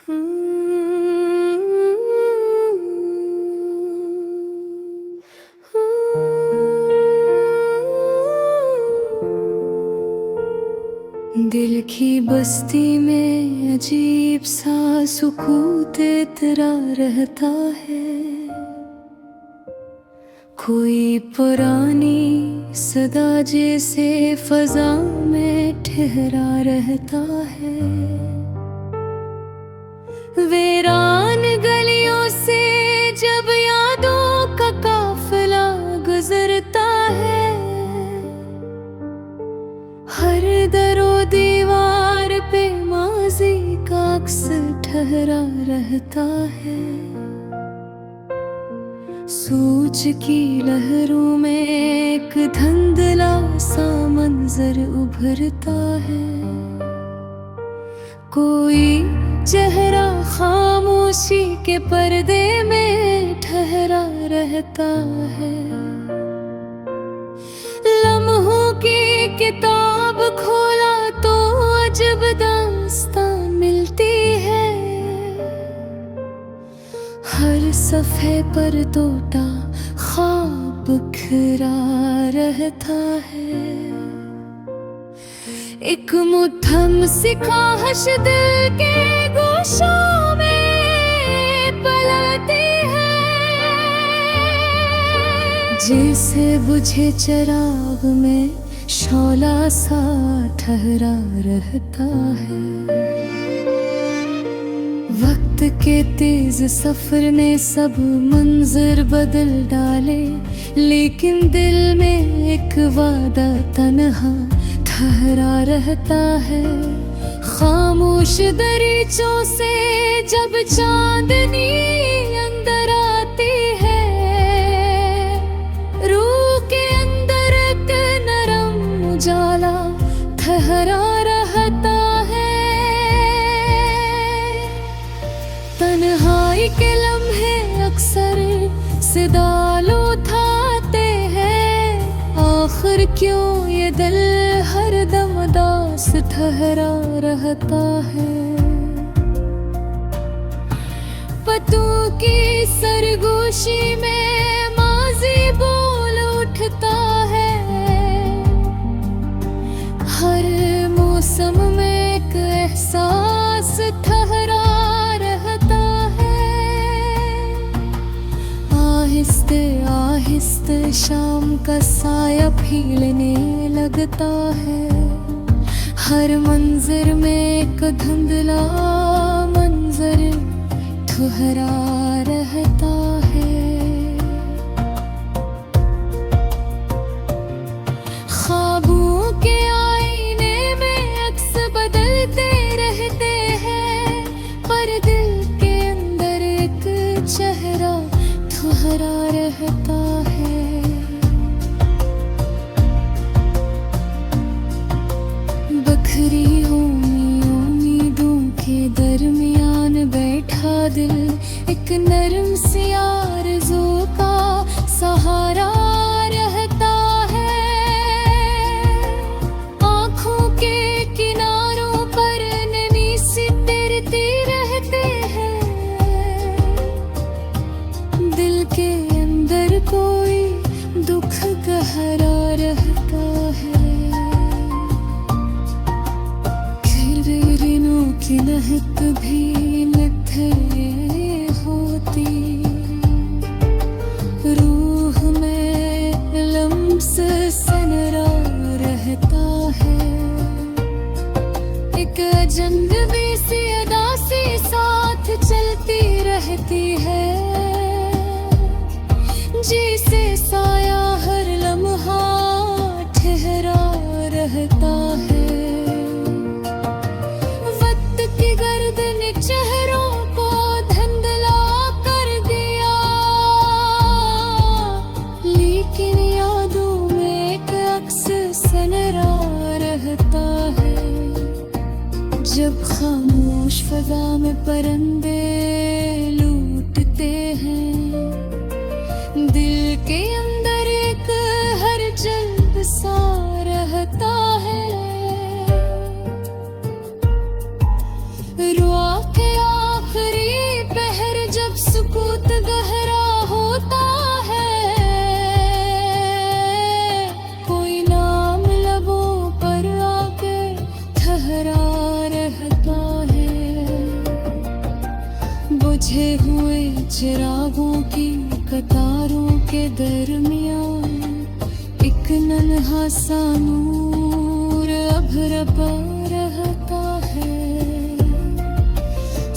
दिल की बस्ती में अजीब सा सुकूत तेरा रहता है। कोई पुरानी सदा जैसे फजा में ठहरा रहता है। वीरान गलियों से जब यादों का काफिला गुजरता है, हर दरो दीवार पे माजी का अक्स ठहरा रहता है। सोच की लहरों में एक धुंधला सा मंजर उभरता है। कोई चेहरा खामोशी के पर्दे में ठहरा रहता है। लम्हों की किताब खोला तो अजब दास्तां मिलती है। हर सफ़े पर टूटा ख्वाब बिखरा रहता है। एक मुट्ठम सी ख्वाहिश दिल के गोशों में पलती है। जैसे बुझे चिराग में शोला सा ठहरा रहता है। वक्त के तेज सफर ने सब मंजर बदल डाले, लेकिन दिल में एक वादा तन्हा ठहरा रहता है। खामोश दरीचों से जब चांदनी अंदर आती है, रूह के अंदर एक नरम उजाला ठहरा रहता है। तन्हाई के लम्हे अक्सर सिदाल उठाते हैं। आखिर क्यों ये दिल हर दम उदास ठहरा रहता है। पतों की सरगोशी में माजी बोल उठता है। हर मौसम में एक एहसास ठहरा रहता है। आहिस्ते आहिस्ते शाम का साया फीलने लगता है। हर मंजर में एक धुंधला मंजर ठहरा रहता है। ख्वाबों के आईने में अक्स बदलते रहते हैं, पर दिल के अंदर एक चेहरा ठहरा रहता है। बखरी उम्मीदों के दरमियान बैठा दिल एक नरम सी आरज़ू का सहारा रहता है। आँखों के किनारों पर नमी सी तैरती रहते हैं। दिल के अंदर कोई दुख गहरा रहता है। किरणों की महक भी लथड़े होती, रूह में लम्स सनरा रहता है। एक अजनबी सी अदा सी साथ चलती रहती है, जिसे साया हर लम्हा ठहरा रहता है। वक्त की गर्दन चेहरों को धुंधला कर दिया, लेकिन यादों में एक अक्स सनरा रहता है। जब खामोश फजा में परिंदे लूटते हैं, दिल के अंदर एक हर जल्ब सा रहता है। रुआ के आँख सुकूत गहरा होता है, कोई नाम लबों पर आके ठहरा रहता है। बुझे हुए चिरागों की कतारों के दरमियान एक नन्हा सा नूर अभरपा रहता है।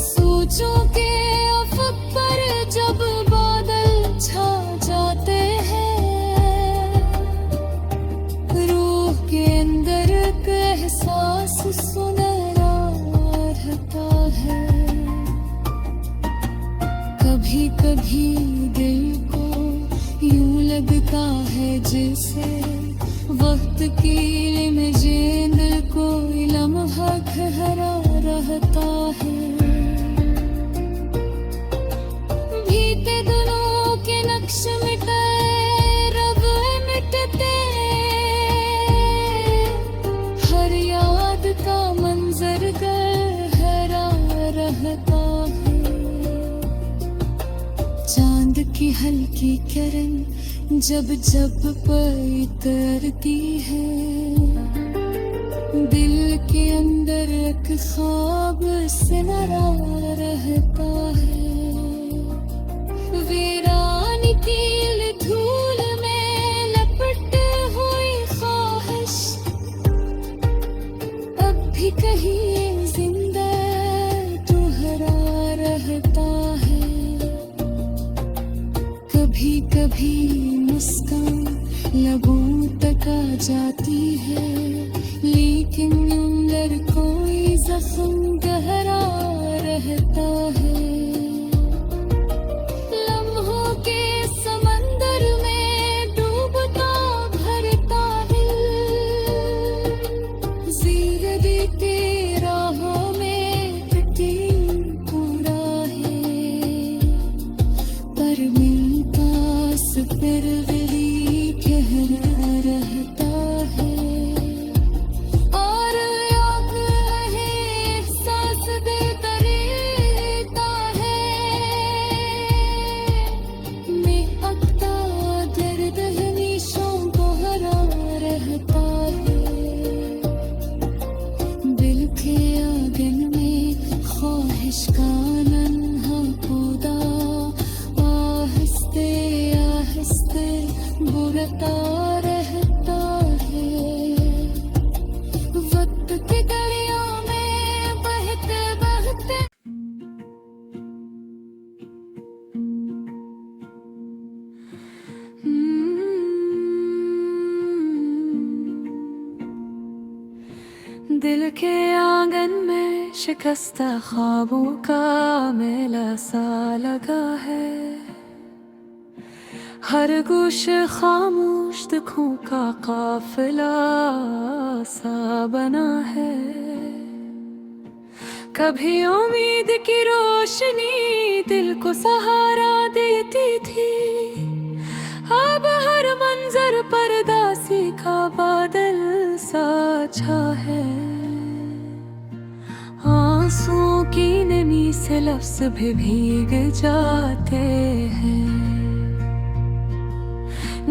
सोचों के अफक पर जब बादल छा जाते हैं, रूह के अंदर एक एहसास सुनहरा रहता है। कभी कभी दिल को यूं लगता है जैसे वक्त की लिमजें दिल को लम्हा ठहरा रहता है। बीते दिनों के नक्श मिटे रब मिटते, हर याद का मंजर गहरा रहता है। चांद की हल्की किरण जब जब उतरती है, दिल के अंदर एक ख्वाब सिमरा रहता है। वीरान की धूल में लपट हुई ख्वाहिश अब भी कहीं जिंदा तुहरा रहता है। कभी कभी मुस्कान लबों तक आ जाती है, लेकिन अंदर कोई जख्म गहरा रहता है। लम्हों के समंदर में डूबता भरता दिल, ज़ीर देते राहों में कटी पूरा है। पर मेरे पास फिर दिली कहरा रहता है। और याद है एहसास देता रहता है, मैं अक्ता दर्द हमेशों को हरा रहता है। दिल के आंगन में ख्वाहिश का नन्हा पौधा आहिस्ते आहिस्ते बुरता रहता है। वक्त की गलियों में बहते बहते दिल के आंगन में शिकस्ता ख्वाबों का मेला सा लगा है। हर गोश खामोश दुखों का काफिला सा बना है। कभी उम्मीद की रोशनी दिल को सहारा देती थी, अब हर मंजर पर दासी का बादल सा छा है। आंसुओं की नमी से लफ्ज़ भी भीग जाते हैं।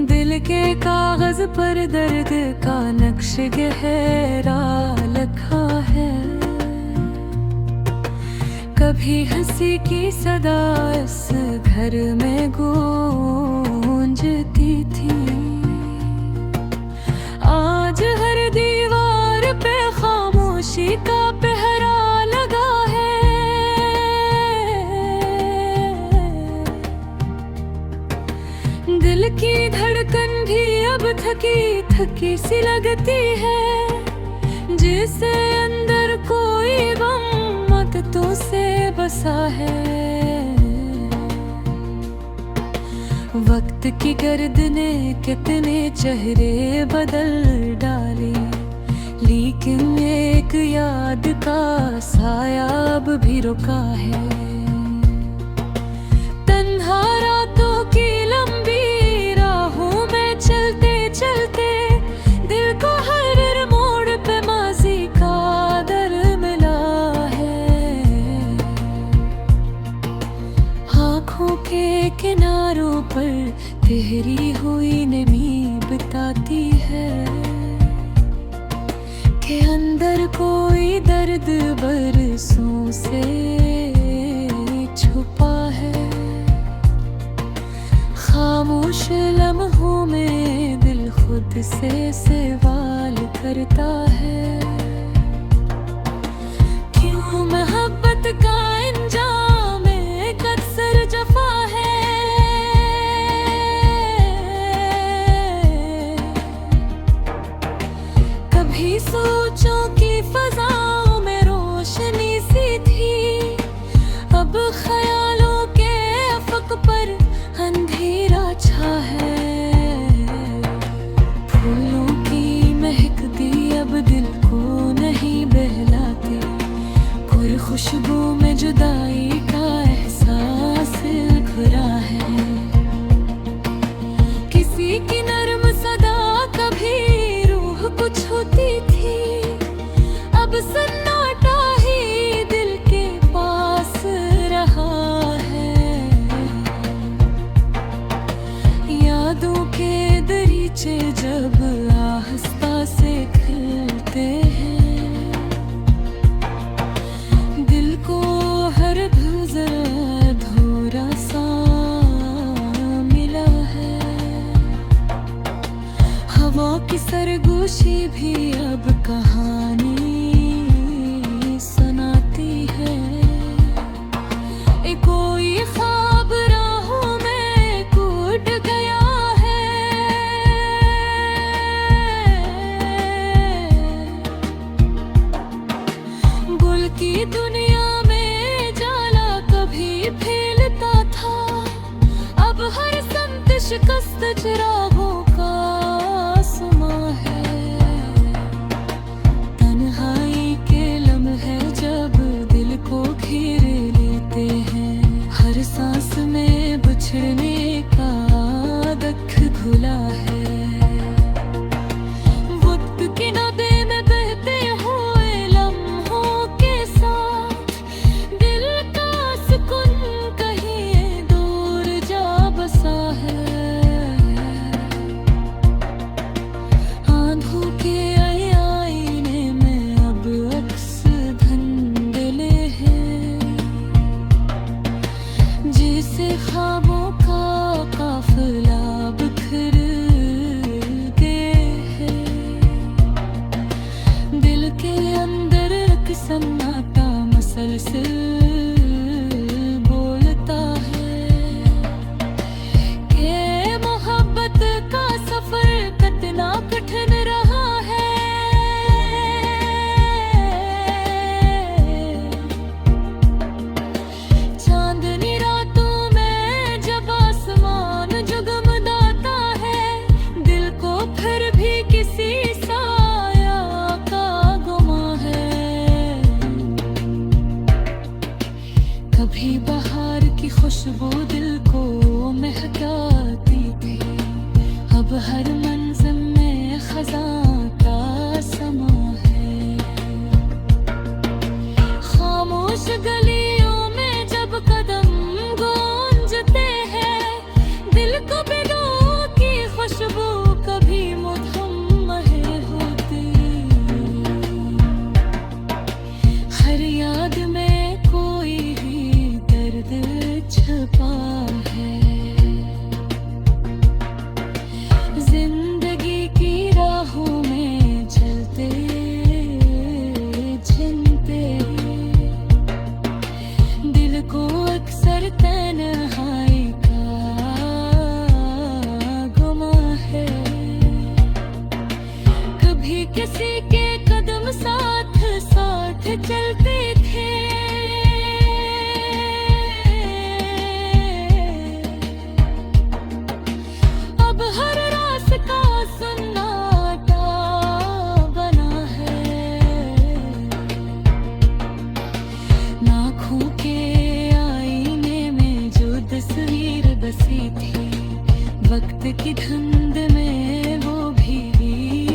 दिल के कागज पर दर्द का नक्श गहरा लिखा है। कभी हंसी की सदा इस घर में गूंजती थी, आज हर दीवार पे खामोशी का पहरा लगा है। दिल की धड़कन भी अब थकी थकी सी लगती है, जिसे अंदर कोई गम मदतों से बसा है। वक्त की गर्द ने कितने चेहरे बदल डाले, लेकिन एक याद का साया अब भी रुका है। तन्हा रातों की लंबी राहों में चलते चलते दिल को हर मोड़ पे माजी का दर मिला है। आँखों किनारों पर ठहरी हुई नमी बताती है कि अंदर कोई दर्द बरसों से छुपा है। खामोश लम्हों में दिल खुद से सवाल करता है, क्यों मोहब्बत का अंजाम एक अक्सर जफा है। कभी सोचों की फजाओं में रोशनी सी थी, अब ख्यालों के अफक पर अंधेरा छा है। फूलों की महकती अब दिल को नहीं बहलाती, और खुशबू में जुदाई का एहसास घुरा है। किसी की नर्म सदा कभी रूह को छूती थी, अब सन्नाटा ही दिल के पास रहा है। यादों के दरीचे जब आहिस्ता से खुलते हैं, दिल को हर गुजर अधूरा सा मिला है। हवा की सरगोशी भी अब कहानी सुनाती है। कोई ख्वाब राहों में टूट गया है, गुल की दुनिया में जाला कभी फैलता था, अब हर संत शिकस्त चिरागों का समा है। तन्हाई के लम्हे जब दिल को घेर लेते हैं, हर सांस में बिछड़ने का दख घुला है। वक्त की नदी में बहते हुए लम्हों के साथ दिल का सुकून कहीं दूर जा बसा है। आंधों के आईने में अब अक्स धुंधले हैं, जिसे ख्वाबों का काफिला बिखर गए हैं। दिल के अंदर एक सन्नाटा मसलसल बोलता है कि मोहब्बत का सफर कितना कठिन रहा है। चांदनी रातों में जब आसमान जगमगाता है, दिल को फिर भी किसी साया का गुमा है। कभी बहार की खुशबू दिल को महकाती थी, अब हर मंज़िल में खज़ां का समा है। खामोश गलियों में जब कदम गूंजते हैं, दिल को बिनो की खुशबू कभी मुधम्म होती। हर याद में कोई ही दर्द छुपा है। जिंदगी की राहों में चलते जिनते दिल को अक्सर तन्हाई का गुमा है। कभी किसी के कदम साथ साथ चलते थे, अब हर रास्ता सन्नाटा बना है। आँखों के आईने में जो तस्वीर बसी थी, वक्त की धुंध में वो भी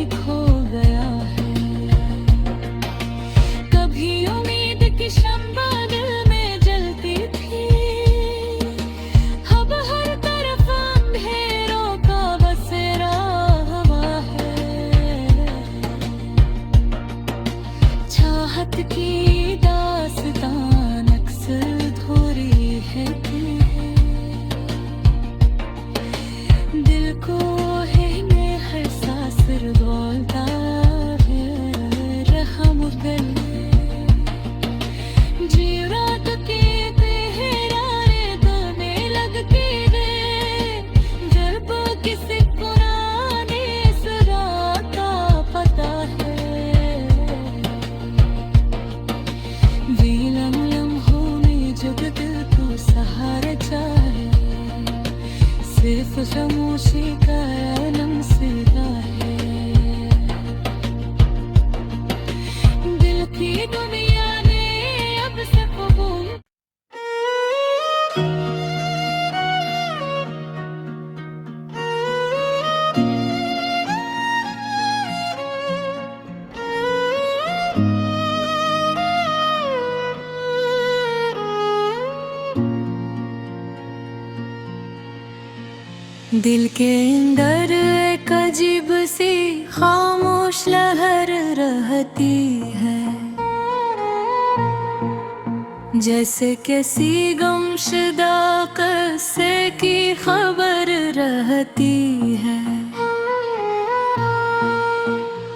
खो गया है। कभी उम्मीद की शम्मा दिल में जलती थी, अब खामोशी का आलम सिरा है। दिल की दुनिया ने अब से कबूल दिल के अंदर एक अजीब सी खामोश लहर रहती है, जैसे किसी गमशुदा किस्से की खबर रहती है।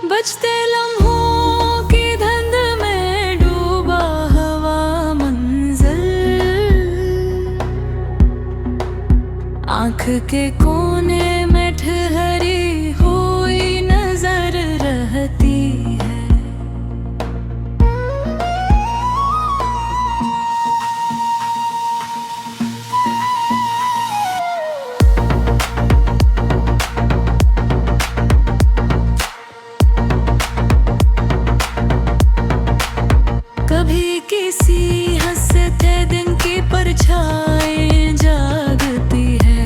बचते लम्हों की धुंध में डूबा हवा मंजर, आँख के कोने में ठहरी हुई नजर रहती है। कभी किसी हंसते दिन की परछाई जागती है,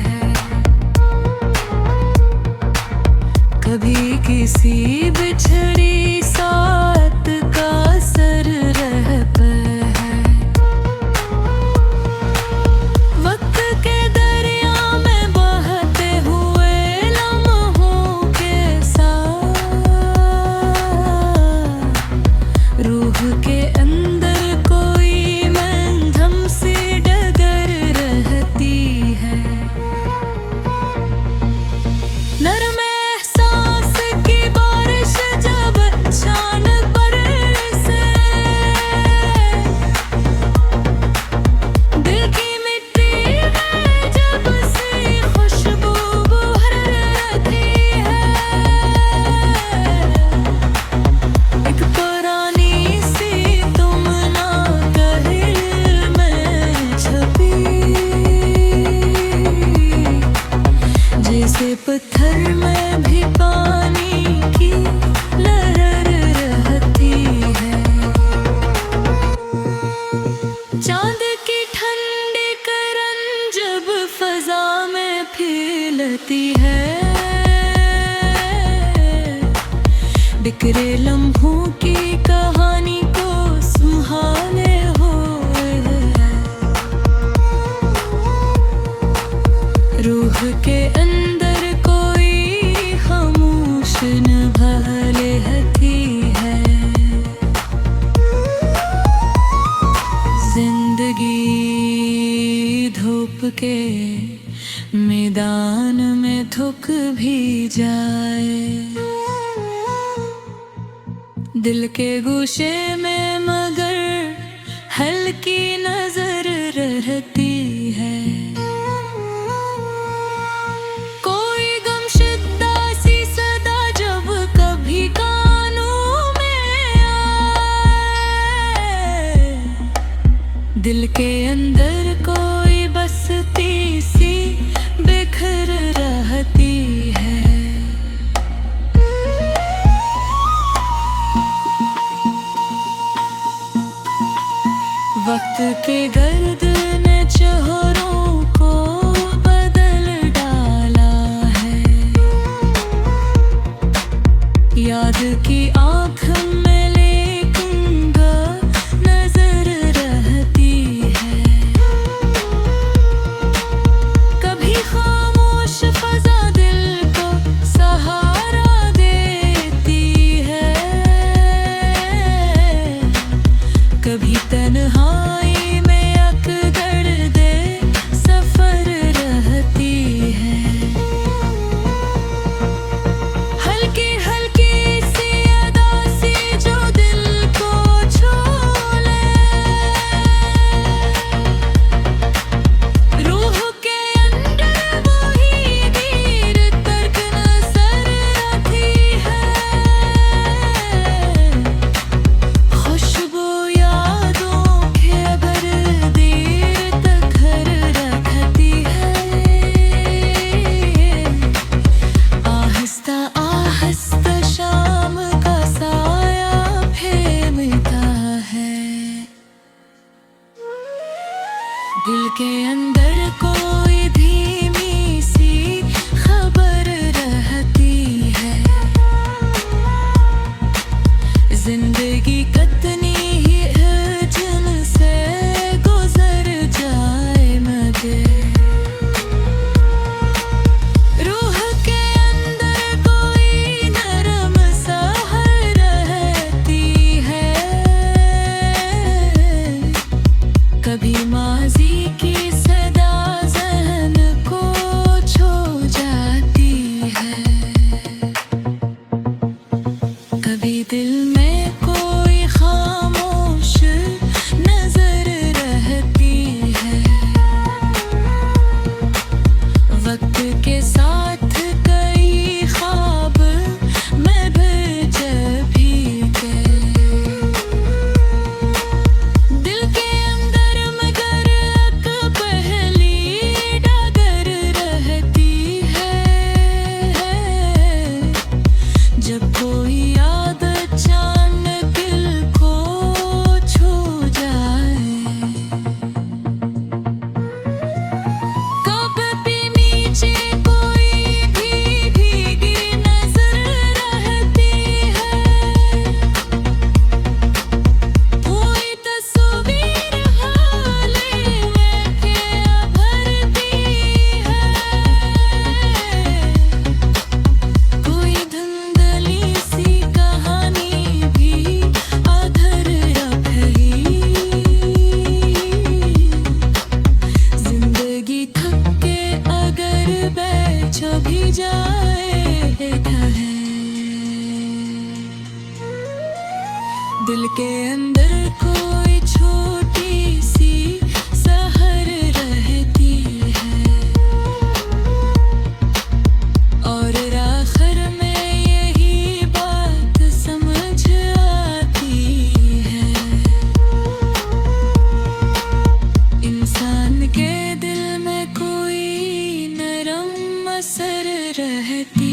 कभी किसी बिछड़ी साथ का असर रहता है। वक्त के दरिया में बहते हुए लम्हों के साथ रूह के अंदर कोई मंझम सी डगर रहती है। नरम एहसास की बारिश जब अचानक बरसे, दिल की मिट्टी में जब से खुशबू बहरती है। एक पुरानी सी तुम ना कहिल में छपी, जैसे पत्थर में भी पानी की लहर रहती है। चांद की ठंडी किरण जब फजा में फैलती है, बिखरे लम्हों की कहानी को संभाले हुए रूह के अंदर कोई खामोश नभाले हती है। जिंदगी धूप के मैदान में थक भी जाए, दिल के गोशे में मगर हल्की नजर रहती है। कोई गमशुदा सी सदा जब कभी कानों में आए, दिल के अंदर कोई बसती सी बिखर रहती है। वक्त के गर्द ने चेहरों को बदल डाला है, याद की आँख में लेकिन नजर रहती है। कभी खामोश फजा दिल को सहारा देती है, कभी तन्हाई में अकदर दे सफर रहती है। हल्की हल्की सी अदा दिल के अंदर कोई धीमी सी खबर रहती है, जिंदगी कितनी ही उलझन से गुजर जाए मगर रूह के अंदर कोई नरम सहर रहती है। कभी माजी की सदा ज़हन को छू जाती है, कभी दिल में कोई खामोश नजर रहती है। वक्त के साथ कई ख्वाब में भी जब भी गए, दिल के अंदर मगर एक पहली डगर रहती है। जब कोई याद अचानक दिल को छू जाए, कब भी नीचे कोई भी भीगी नजर रहती है। कोई तस्वीर हाले लेके भरती है, कोई धुंधली सी कहानी भी अधर रख गई। जिंदगी थक के अगर बैठ भी जाए है, दिल के अंदर कोई छोटी सी सहर रहती है। और आखिर में यही बात समझ आती है, इंसान के दिल में कोई नरम असर रहती